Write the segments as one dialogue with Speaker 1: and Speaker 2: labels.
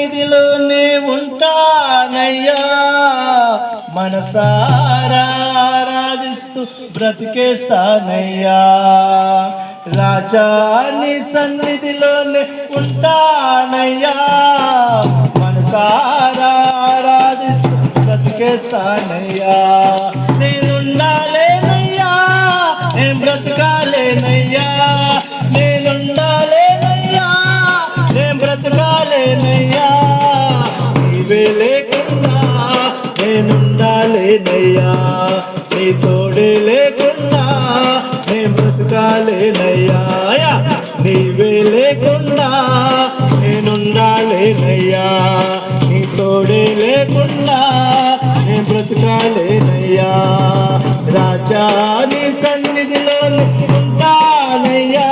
Speaker 1: సన్నిధిలోనే ఉంటానయ్యా, మనసారా ఆరాధిస్తూ బ్రతికేస్తానయ్యా. రాజా నీ సన్నిధిలోనే ఉంటానయ్యా, మనసారా ఆరాధిస్తూ బ్రతికేస్తానయ్యా. నేనుండాలేనయ్యా, నేను బ్రతకాలేనయ్యా, నేనుండాలేనయ్యా, నేను బ్రతకాలేనయ్యా. నీవే లేకున్నా నేనుండాలేనయ్యా, నీ తోడే లేకున్నా నేను బ్రతకాలేనయ్యా. నీవే లేకున్నా నేనుండాలేనయ్యా, నీ తోడే లేకున్నా నేను బ్రతకాలేనయ్యా. రాజా నీ సన్నిధిలో ఉంటానయ్యా,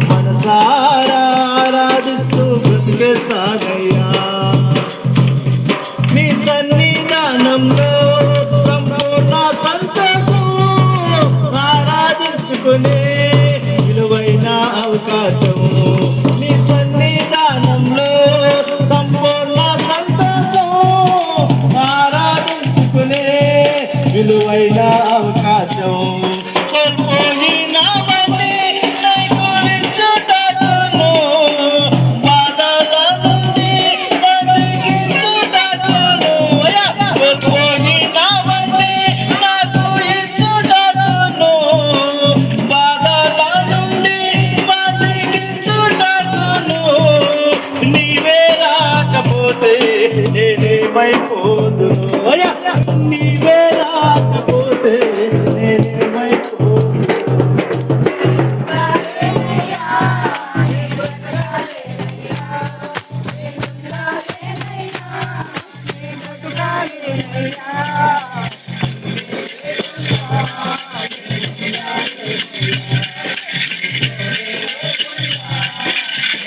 Speaker 1: మనసారా ఆరాధిస్తూ బ్రతికేస్తానయ్యా. నీ సన్నిధానంలో సంపూర్ణ సంతోషం, ఆరాధించుకునే విలువైన అవకాశం. నీ సన్నిధానంలో సంపూర్ణ సంతోషం, ఆరాధించుకునే విలువైన అవకాశం. నేనేమైపోదును, నీవే